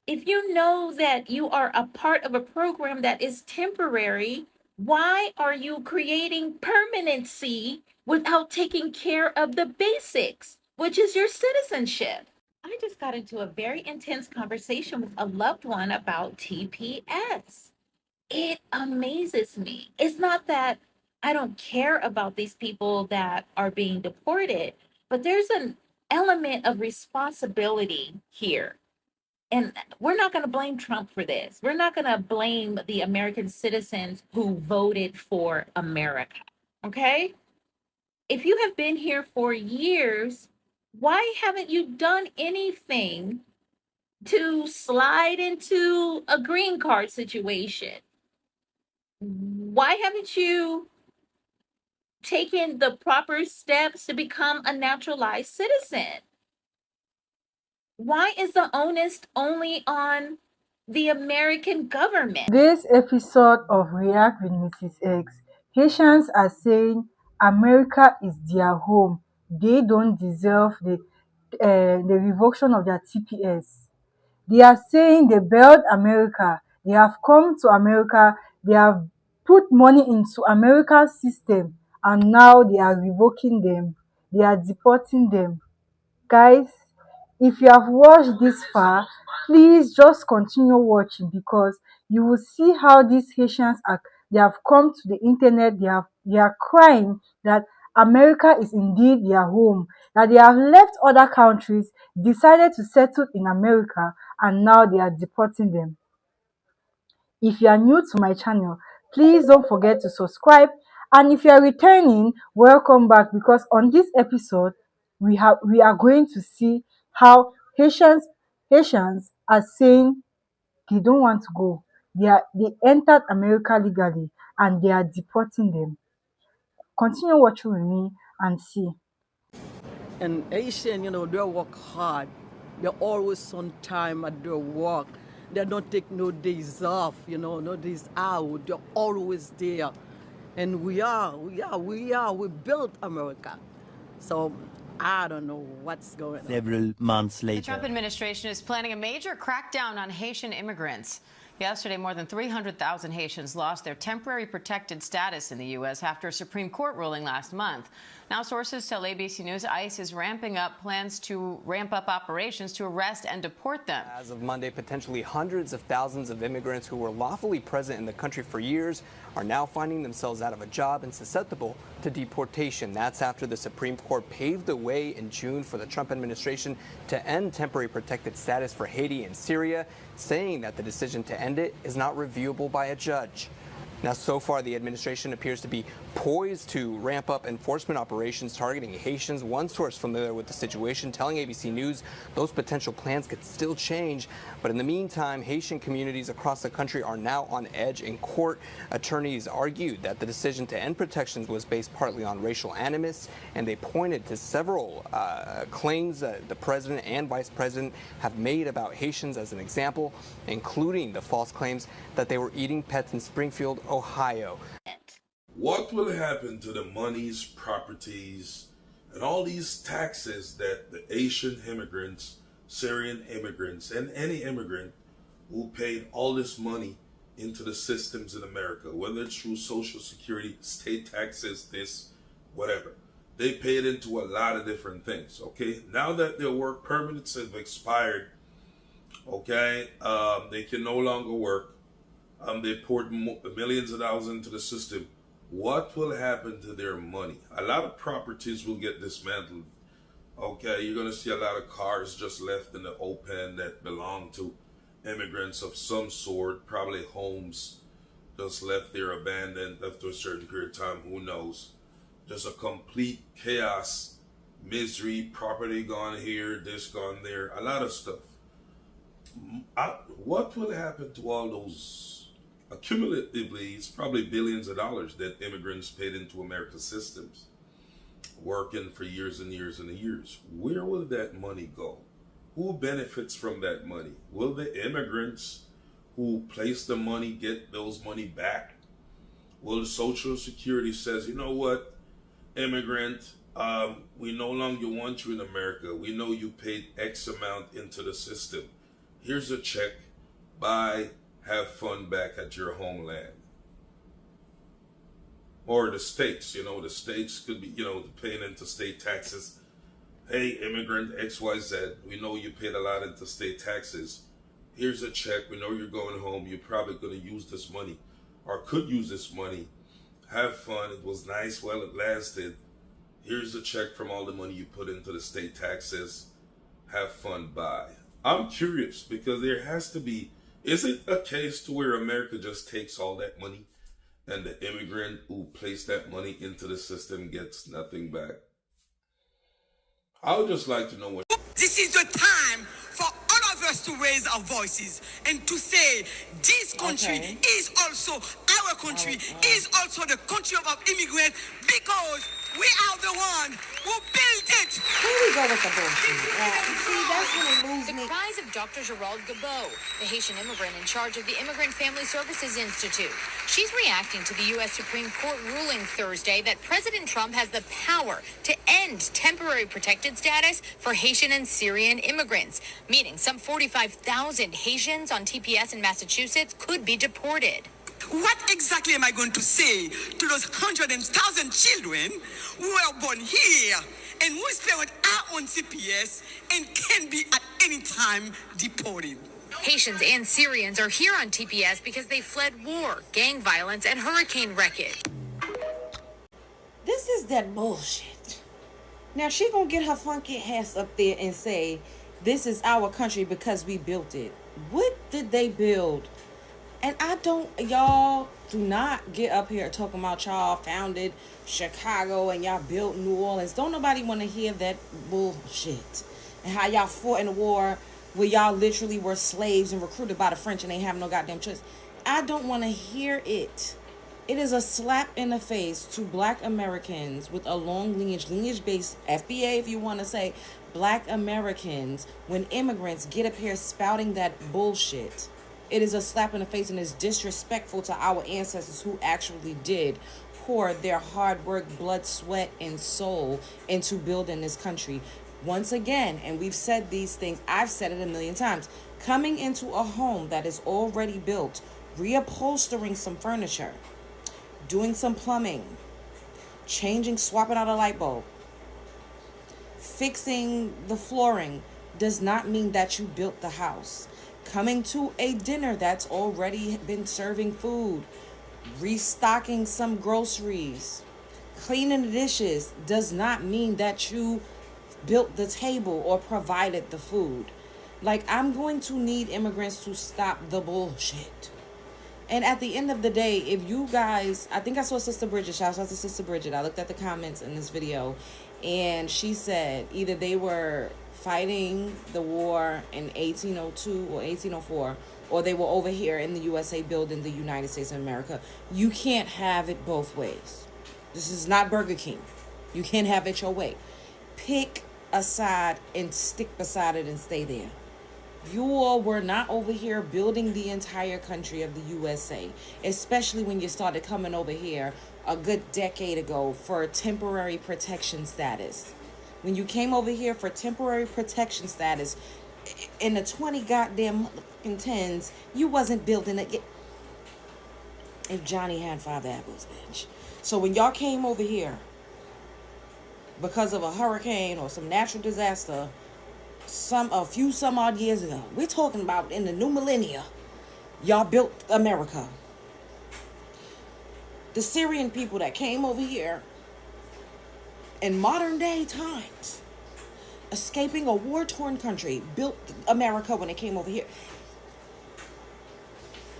If you know that you are a part of a program that is temporary, why are you creating permanency without taking care of the basics, which is your citizenship? I just got into a very intense conversation with a loved one about TPS. It amazes me. It's not that I don't care about these people that are being deported, but there's an element of responsibility here. And we're not going to blame Trump for this. We're not going to blame the American citizens who voted for America. Okay? If you have been here for years, why haven't you done anything to slide into a green card situation? Why haven't you taken the proper steps to become a naturalized citizen? Why is the onus only on the American government? Today's episode of React with Mrs. X, Haitians are saying America is their home. They don't deserve the revocation of their TPS. They are saying they bailed America. They have come to America. They have put money into America's system, and now they are revoking them. They are deporting them. Guys, if you have watched this far, please just continue watching, because you will see how these Haitians are. They have come to the internet. They are crying that America is indeed their home, that they have left other countries, decided to settle in America, and now they are deporting them. If you are new to my channel, please don't forget to subscribe. And if you are returning, welcome back, because on this episode we are going to see how Haitians are saying they don't want to go. They entered America legally and they are deporting them. Continue watching with me and see. And Haitian, they work hard. They're always on time at their work. They don't take no days off, no days out. They're always there. And we built America. So I don't know what's going on. Several months The later. Trump administration is planning a major crackdown on Haitian immigrants. Yesterday, more than 300,000 Haitians lost their temporary protected status in the U.S. after a Supreme Court ruling last month. Now, sources tell ABC News ICE is ramping up plans to ramp up operations to arrest and deport them. As of Monday, potentially hundreds of thousands of immigrants who were lawfully present in the country for years are now finding themselves out of a job and susceptible to deportation. That's after the Supreme Court paved the way in June for the Trump administration to end temporary protected status for Haiti and Syria, saying that the decision to end it is not reviewable by a judge. Now, so far, the administration appears to be poised to ramp up enforcement operations targeting Haitians. One source familiar with the situation telling ABC News those potential plans could still change. But in the meantime, Haitian communities across the country are now on edge in court. Attorneys argued that the decision to end protections was based partly on racial animus, and they pointed to several claims that the president and vice president have made about Haitians as an example, including the false claims that they were eating pets in Springfield, Ohio. What will happen to the monies, properties, and all these taxes that the Asian immigrants, Syrian immigrants, and any immigrant who paid all this money into the systems in America, whether it's through Social Security, state taxes, this, whatever. They paid into a lot of different things, okay? Now that their work permits have expired, okay, they can no longer work. They poured millions of dollars into the system. What will happen to their money? A lot of properties will get dismantled. Okay, you're going to see a lot of cars just left in the open that belong to immigrants of some sort, probably homes just left there abandoned after a certain period of time, who knows. Just a complete chaos, misery, property gone here, this gone there, a lot of stuff. What will happen to all those? Accumulatively, it's probably billions of dollars that immigrants paid into America's systems, working for years and years and years. Where will that money go? Who benefits from that money? Will the immigrants who place the money get those money back? Will the Social Security says, you know what, immigrant, we no longer want you in America. We know you paid X amount into the system. Here's a check. Bye. Have fun back at your homeland. Or the states, the states could be, paying into state taxes. Hey, immigrant XYZ, we know you paid a lot into state taxes. Here's a check. We know you're going home. You're probably going to use this money or could use this money. Have fun. It was nice while it lasted. Here's a check from all the money you put into the state taxes. Have fun. Bye. I'm curious because there has to be, is it a case to where America just takes all that money and the immigrant who placed that money into the system gets nothing back? I would just like to know what. This is the time for all of us to raise our voices and to say this country is also our country, is also the country of our immigrants, because we are the one who built it. Here we go with the bullshit. See, that's when it moves me. The cries of Dr. Gerald Gabot, the Haitian immigrant in charge of the Immigrant Family Services Institute. She's reacting to the U.S. Supreme Court ruling Thursday that President Trump has the power to end temporary protected status for Haitian and Syrian immigrants, meaning some 45,000 Haitians on TPS in Massachusetts could be deported. What exactly am I going to say to those 100,000 children who were born here and whose parents are on CPS and can be at any time deported? Haitians and Syrians are here on TPS because they fled war, gang violence, and hurricane wreckage. This is that bullshit. Now she gonna get her funky ass up there and say, this is our country because we built it. What did they build? And y'all do not get up here talking about y'all founded Chicago and y'all built New Orleans. Don't nobody want to hear that bullshit. And how y'all fought in the war where y'all literally were slaves and recruited by the French and they have no goddamn choice. I don't want to hear it. It is a slap in the face to Black Americans with a long lineage-based FBA, if you want to say, Black Americans, when immigrants get up here spouting that bullshit. It is a slap in the face and is disrespectful to our ancestors who actually did pour their hard work, blood, sweat, and soul into building this country. Once again, and we've said these things, I've said it a million times, coming into a home that is already built, reupholstering some furniture, doing some plumbing, swapping out a light bulb, fixing the flooring does not mean that you built the house. Coming to a dinner that's already been serving food, restocking some groceries, cleaning the dishes does not mean that you built the table or provided the food. Like, I'm going to need immigrants to stop the bullshit. And at the end of the day, if you guys, I think I saw Sister Bridget, shout out to Sister Bridget. I looked at the comments in this video and she said either they were fighting the war in 1802 or 1804, or they were over here in the USA building the United States of America. You can't have it both ways. This is not Burger King. You can't have it your way. Pick a side and stick beside it and stay there. You all were not over here building the entire country of the USA, especially when you started coming over here a good decade ago for temporary protection status. When you came over here for temporary protection status in the 20 goddamn tens, you wasn't building it. If Johnny had 5 apples, bitch. So when y'all came over here because of a hurricane or some natural disaster, a few some odd years ago, we're talking about in the new millennia, y'all built America. The Syrian people that came over here in modern day times, escaping a war-torn country, built America when they came over here.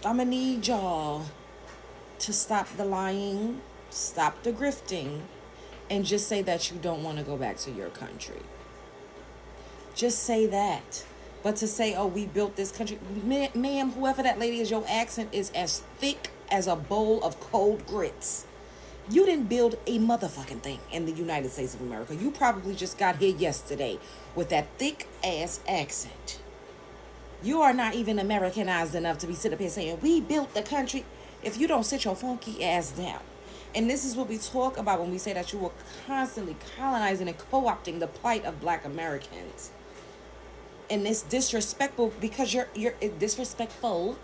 I'm gonna need y'all to stop the lying, stop the grifting, and just say that you don't want to go back to your country. Just say that. But to say, oh, we built this country, ma'am, whoever that lady is, your accent is as thick as a bowl of cold grits. You didn't build a motherfucking thing in the United States of America. You probably just got here yesterday with that thick ass accent. You are not even Americanized enough to be sitting up here saying, we built the country, if you don't sit your funky ass down. And this is what we talk about when we say that you were constantly colonizing and co-opting the plight of Black Americans. And it's disrespectful because you're disrespectful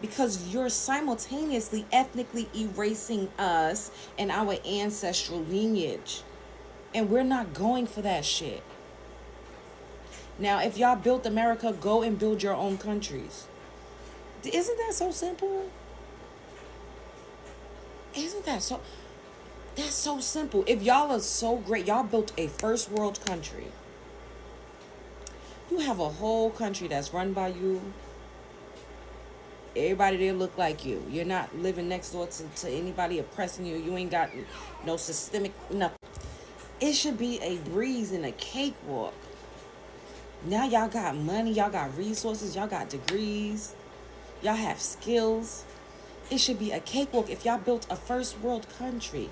because you're simultaneously ethnically erasing us and our ancestral lineage. And we're not going for that shit. Now, if y'all built America, go and build your own countries. Isn't that so simple? Isn't that so? That's so simple. If y'all are so great, y'all built a first world country. You have a whole country that's run by you. Everybody there look like you. You're not living next door to anybody oppressing you. You ain't got no systemic nothing. It should be a breeze and a cakewalk. Now y'all got money, y'all got resources, y'all got degrees, y'all have skills. It should be a cakewalk if y'all built a first world country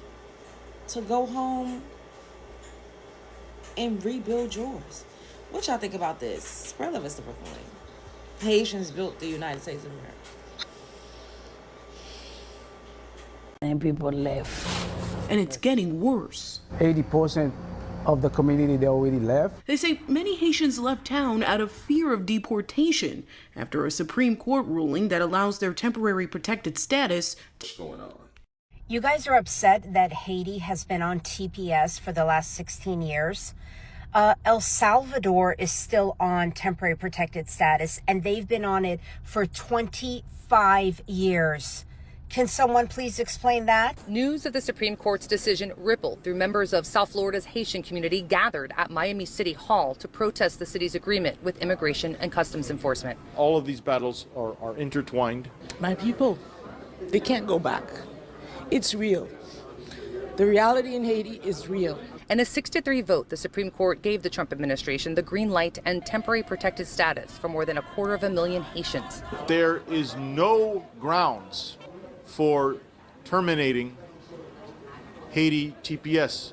to go home and rebuild yours. What y'all think about this? Spread love is the Brooklyn. Haitians built the United States of America. And people left. And it's getting worse. 80% of the community, they already left. They say many Haitians left town out of fear of deportation after a Supreme Court ruling that allows their temporary protected status. What's going on? You guys are upset that Haiti has been on TPS for the last 16 years. El Salvador is still on temporary protected status, and they've been on it for 25 years. Can someone please explain that? News of the Supreme Court's decision rippled through members of South Florida's Haitian community gathered at Miami City Hall to protest the city's agreement with Immigration and Customs Enforcement. All of these battles are intertwined. My people, they can't go back. It's real. The reality in Haiti is real. In a 6-3 vote, the Supreme Court gave the Trump administration the green light and temporary protected status for more than 250,000 Haitians. There is no grounds for terminating Haiti TPS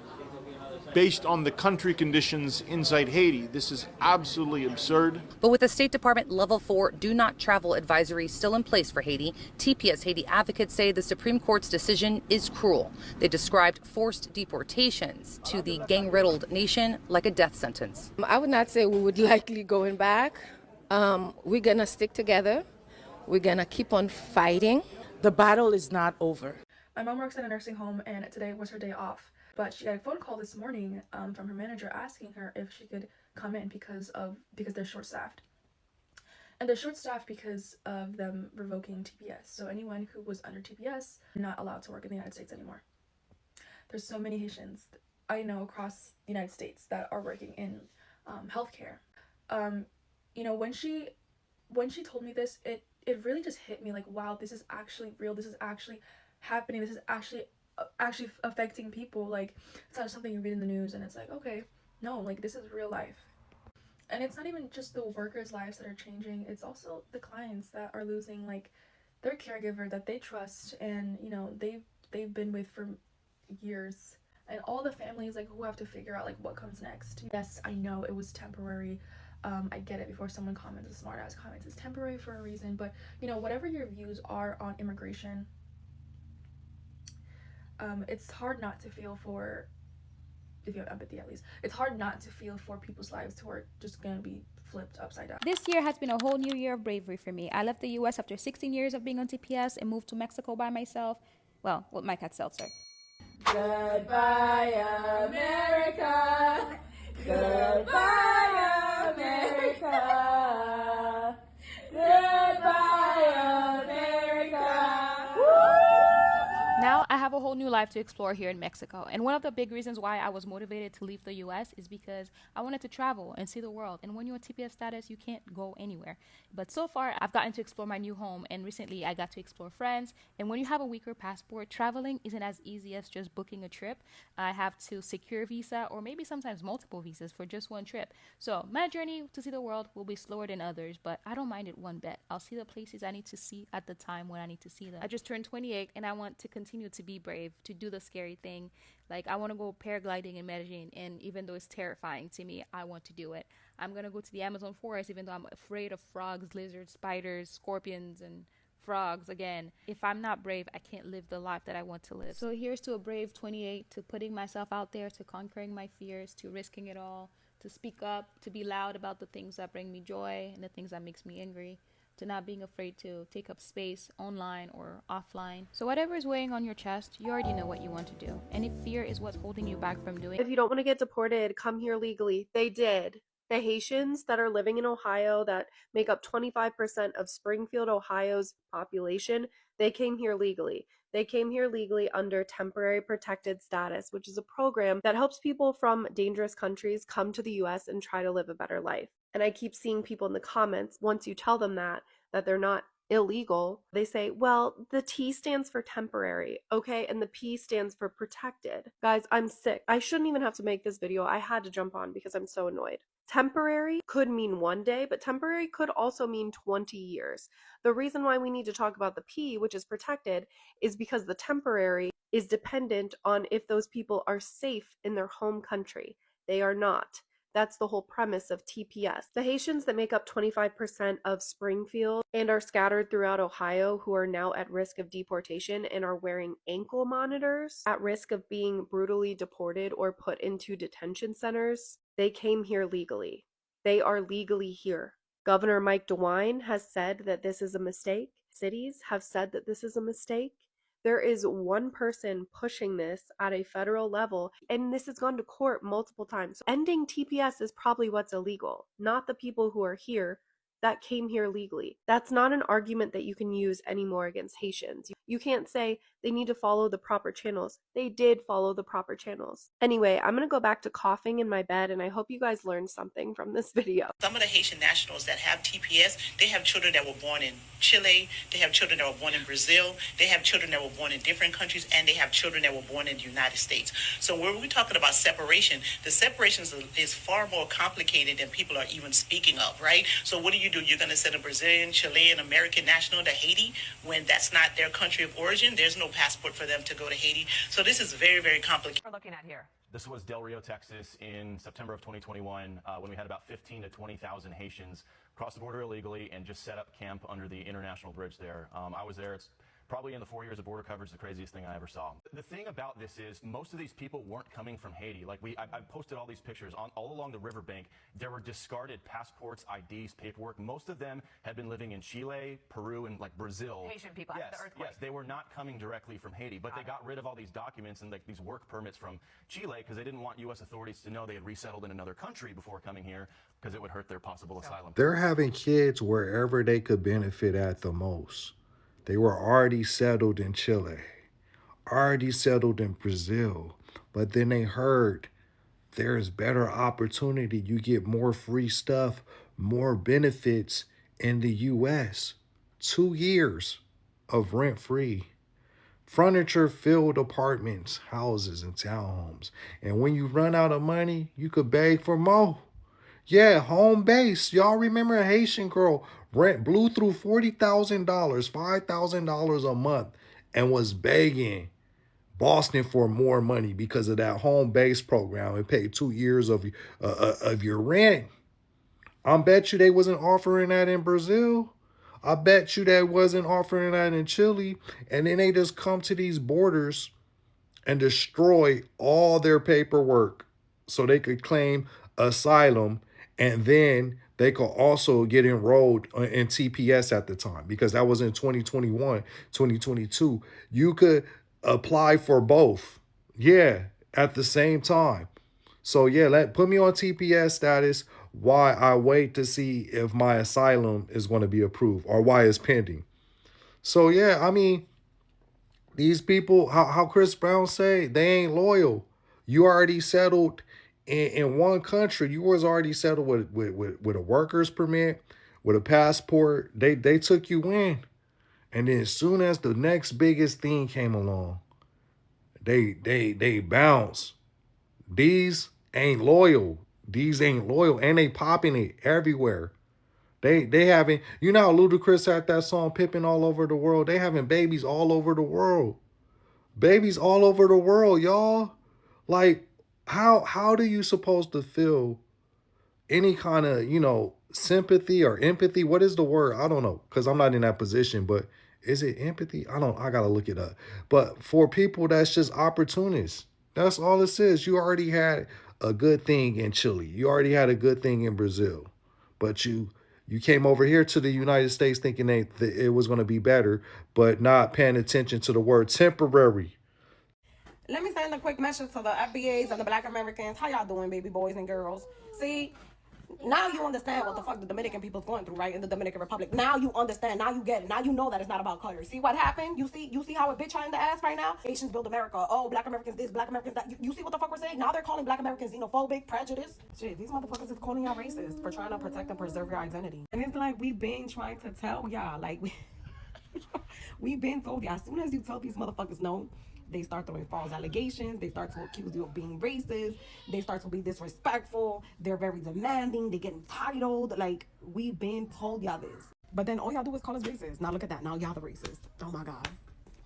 based on the country conditions inside Haiti. This is absolutely absurd. But with the State Department Level 4 do not travel advisory still in place for Haiti, TPS Haiti advocates say the Supreme Court's decision is cruel. They described forced deportations to the gang-riddled nation like a death sentence. I would not say we would likely going back. We're gonna stick together. We're gonna keep on fighting. The battle is not over. My mom works at a nursing home, and today was her day off. But she got a phone call this morning from her manager asking her if she could come in because they're short-staffed. And they're short-staffed because of them revoking TPS. So anyone who was under TPS not allowed to work in the United States anymore. There's so many Haitians I know across the United States that are working in healthcare. You know, when she told me this, it really just hit me like, wow, this is actually real. This is actually happening. This is actually affecting people. Like, it's not something you read in the news and it's like, okay, no, like, this is real life. And it's not even just the workers' lives that are changing, it's also the clients that are losing like their caregiver that they trust and, you know, they've been with for years, and all the families like who have to figure out like what comes next. Yes, I know it was temporary. I get it. Before someone comments, a smart ass comments, it's temporary for a reason. But you know, whatever your views are on immigration, it's hard not to feel for, if you have empathy at least, it's hard not to feel for people's lives who are just gonna be flipped upside down. This year has been a whole new year of bravery for me. I left the US after 16 years of being on TPS and moved to Mexico by myself. Well, with my cat Seltzer. Goodbye, America. Goodbye, America. Goodbye, America. Woo! Now I have a whole new life to explore here in Mexico. And one of the big reasons why I was motivated to leave the US is because I wanted to travel and see the world. And when you're on TPS status, you can't go anywhere. But so far, I've gotten to explore my new home. And recently, I got to explore France. And when you have a weaker passport, traveling isn't as easy as just booking a trip. I have to secure a visa or maybe sometimes multiple visas for just one trip. So my journey to see the world will be slower than others, but I don't mind it one bit. I'll see the places I need to see at the time when I need to see them. I just turned 28 and I want to continue to be brave, to do the scary thing. Like, I want to go paragliding in Medellin, and even though it's terrifying to me, I want to do it. I'm going to go to the Amazon forest even though I'm afraid of frogs, lizards, spiders, scorpions, and frogs. Again, if I'm not brave, I can't live the life that I want to live. So here's to a brave 28, to putting myself out there, to conquering my fears, to risking it all, to speak up, to be loud about the things that bring me joy and the things that makes me angry, to not being afraid to take up space online or offline. So whatever is weighing on your chest, you already know what you want to do. And if fear is what's holding you back from doing, if you don't want to get deported, come here legally. They did. The Haitians that are living in Ohio that make up 25% of Springfield, Ohio's population, they came here legally. They came here legally under temporary protected status, which is a program that helps people from dangerous countries come to the US and try to live a better life. And I keep seeing people in the comments, once you tell them that they're not illegal, they say, well, the T stands for temporary, okay, and the P stands for protected. Guys, I'm sick. I shouldn't even have to make this video. I had to jump on because I'm so annoyed. Temporary could mean one day, but temporary could also mean 20 years. The reason why we need to talk about the P, which is protected, is because the temporary is dependent on if those people are safe in their home country. They are not. That's the whole premise of TPS. The Haitians that make up 25% of Springfield and are scattered throughout Ohio, who are now at risk of deportation and are wearing ankle monitors, at risk of being brutally deported or put into detention centers, they came here legally. They are legally here. Governor Mike DeWine has said that this is a mistake. Cities have said that this is a mistake. There is one person pushing this at a federal level, and this has gone to court multiple times. So ending TPS is probably what's illegal, not the people who are here that came here legally. That's not an argument that you can use anymore against Haitians. You can't say they need to follow the proper channels. They did follow the proper channels. Anyway, I'm gonna go back to coughing in my bed, and I hope you guys learned something from this video. Some of the Haitian nationals that have TPS, they have children that were born in Chile, they have children that were born in Brazil, they have children that were born in different countries, and they have children that were born in the United States. So when we're talking about separation, the separation is far more complicated than people are even speaking of, right? So what do? You're going to send a Brazilian, Chilean, American national to Haiti when that's not their country of origin. There's no passport for them to go to Haiti. So this is very, very complicated. We're looking at here. This was Del Rio, Texas in September of 2021 when we had about 15 to 20,000 Haitians cross the border illegally and just set up camp under the international bridge there. I was there. It's probably in the 4 years of border coverage, the craziest thing I ever saw. The thing about this is most of these people weren't coming from Haiti. Like I posted all these pictures all along the riverbank. There were discarded passports, IDs, paperwork. Most of them had been living in Chile, Peru, and like Brazil. Haitian people Yes, after the earthquake. yes, they were not coming directly from Haiti, but they got rid of all these documents and like these work permits from Chile because they didn't want U.S. authorities to know they had resettled in another country before coming here because it would hurt their possible asylum. They're having kids wherever they could benefit at the most. They were already settled in Chile, already settled in Brazil, but then they heard there's better opportunity. You get more free stuff, more benefits in the U.S. 2 years of rent-free. Furniture-filled apartments, houses, and townhomes. And when you run out of money, you could beg for more. Yeah, home base. Y'all remember a Haitian girl blew through $40,000, $5,000 a month and was begging Boston for more money because of that home base program and paid 2 years of your rent. I bet you they wasn't offering that in Brazil. I bet you they wasn't offering that in Chile. And then they just come to these borders and destroy all their paperwork so they could claim asylum. And then they could also get enrolled in TPS at the time because that was in 2021, 2022. You could apply for both. Yeah, at the same time. So yeah, put me on TPS status while I wait to see if my asylum is going to be approved or why it's pending. So yeah, I mean, these people, how Chris Brown say, they ain't loyal. You already settled in one country. You was already settled with a worker's permit, with a passport. They took you in. And then as soon as the next biggest thing came along, they bounce. These ain't loyal. These ain't loyal. And they popping it everywhere. They having, you know how Ludacris had that song Pippin' all over the world? They having babies all over the world. Babies all over the world, y'all. Like, how do you supposed to feel any kind of, sympathy or empathy? What is the word? I don't know, because I'm not in that position, but is it empathy? I gotta look it up. But for people that's just opportunists, that's all it says. You already had a good thing in Chile. You already had a good thing in Brazil. But you came over here to the United States thinking that it was going to be better, but not paying attention to the word temporary. Let me send a quick message to the FBAs and the Black Americans. How y'all doing, baby boys and girls? See, now you understand what the fuck the Dominican people's going through, right? In the Dominican Republic. Now you understand. Now you get it. Now you know that it's not about color. See what happened? You see how it bitch her in the ass right now? Haitians build America. Oh, Black Americans this, Black Americans that. You see what the fuck we're saying? Now they're calling Black Americans xenophobic, prejudice. Shit, these motherfuckers is calling y'all racist for trying to protect and preserve your identity. And it's like we've been trying to tell y'all, like we've been told y'all. As soon as you tell these motherfuckers no, they start throwing false allegations. They start to accuse you of being racist. They start to be disrespectful. They're very demanding. They get entitled. Like, we've been told y'all this. But then all y'all do is call us racist. Now look at that. Now y'all the racist. Oh my God.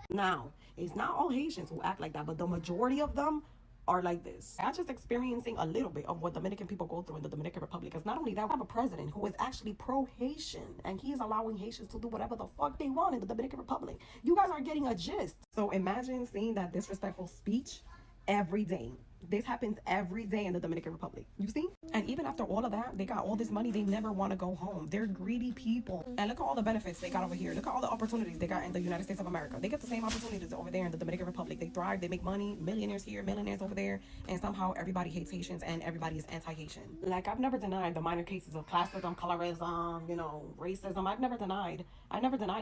Now, it's not all Haitians who act like that, but the majority of them are like this. I'm just experiencing a little bit of what Dominican people go through in the Dominican Republic. Because not only that, we have a president who is actually pro-Haitian, and he is allowing Haitians to do whatever the fuck they want in the Dominican Republic. You guys are getting a gist. So imagine seeing that disrespectful speech every day. This happens every day in the Dominican Republic. You see? And even after all of that, they got all this money. They never want to go home. They're greedy people. And look at all the benefits they got over here. Look at all the opportunities they got in the United States of America. They get the same opportunities over there in the Dominican Republic. They thrive. They make money. Millionaires here, millionaires over there. And somehow everybody hates Haitians and everybody is anti-Haitian. Like, I've never denied the minor cases of classism, colorism, racism. I never denied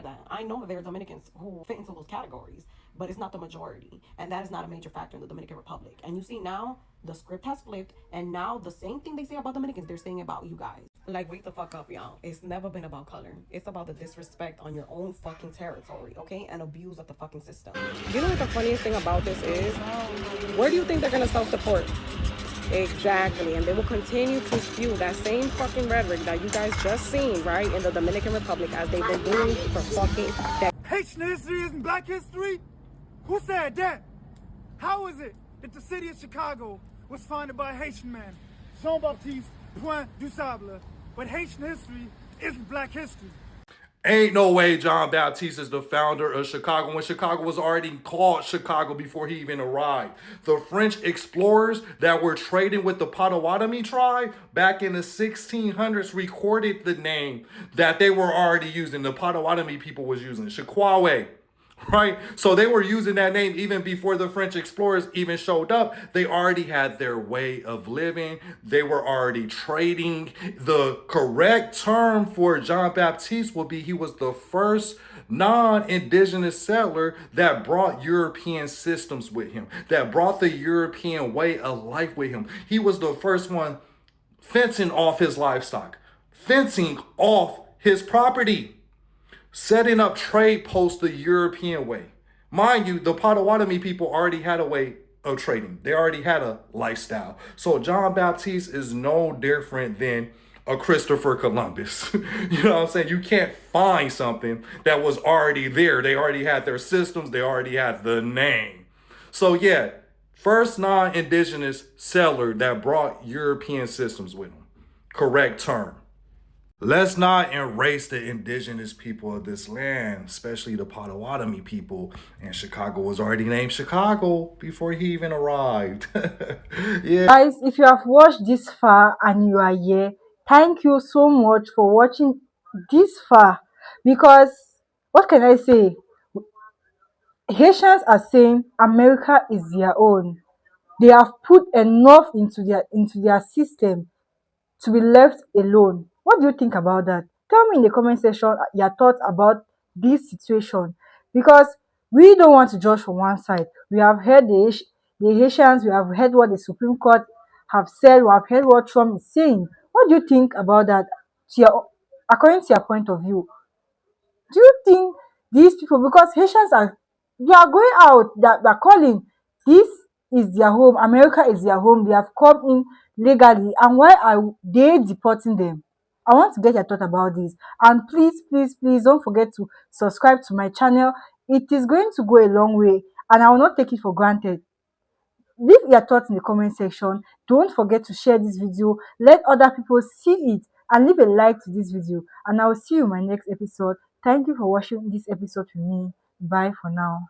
that. I know that there are Dominicans who fit into those categories, but it's not the majority. And that is not a major factor in the Dominican Republic. And you see now, the script has flipped, and now the same thing they say about Dominicans, they're saying about you guys. Like, wake the fuck up, y'all. It's never been about color. It's about the disrespect on your own fucking territory, okay? And abuse of the fucking system. You know what the funniest thing about this is? Where do you think they're gonna self-deport? Exactly, and they will continue to spew that same fucking rhetoric that you guys just seen, right, in the Dominican Republic, as they've been doing for fucking decades. Haitian history isn't black history? Who said that? How is it that the city of Chicago was founded by a Haitian man, Jean-Baptiste Point du Sable, but Haitian history isn't black history? Ain't no way John Baptiste is the founder of Chicago when Chicago was already called Chicago before he even arrived. The French explorers that were trading with the Potawatomi tribe back in the 1600s recorded the name that they were already using. The Potawatomi people was using Chiquawe. Right? So they were using that name even before the French explorers even showed up. They already had their way of living. They were already trading. The correct term for John Baptiste would be he was the first non-indigenous settler that brought European systems with him, that brought the European way of life with him. He was the first one fencing off his livestock, fencing off his property, setting up trade posts the European way. Mind you, the Potawatomi people already had a way of trading. They already had a lifestyle. So John Baptiste is no different than a Christopher Columbus. You know what I'm saying? You can't find something that was already there. They already had their systems. They already had the name. So yeah, first non-indigenous settler that brought European systems with him. Correct term. Let's not erase the indigenous people of this land, especially the Potawatomi people. And Chicago was already named Chicago before he even arrived. Yeah. Guys, if you have watched this far and you are here, thank you so much for watching this far. Because, what can I say? Haitians are saying America is their own. They have put enough into their system to be left alone. What do you think about that? Tell me in the comment section your thoughts about this situation, because we don't want to judge from one side. We have heard the Haitians, we have heard what the Supreme Court have said, we have heard what Trump is saying. What do you think about that, according to your point of view? Do you think these people, because Haitians they are going out, they're calling this is their home, America is their home, they have come in legally, and why are they deporting them? I want to get your thought about this. And please, please, please don't forget to subscribe to my channel. It is going to go a long way, and I will not take it for granted. Leave your thoughts in the comment section. Don't forget to share this video, let other people see it, and leave a like to this video. And I will see you in my next episode. Thank you for watching this episode with me. Bye for now.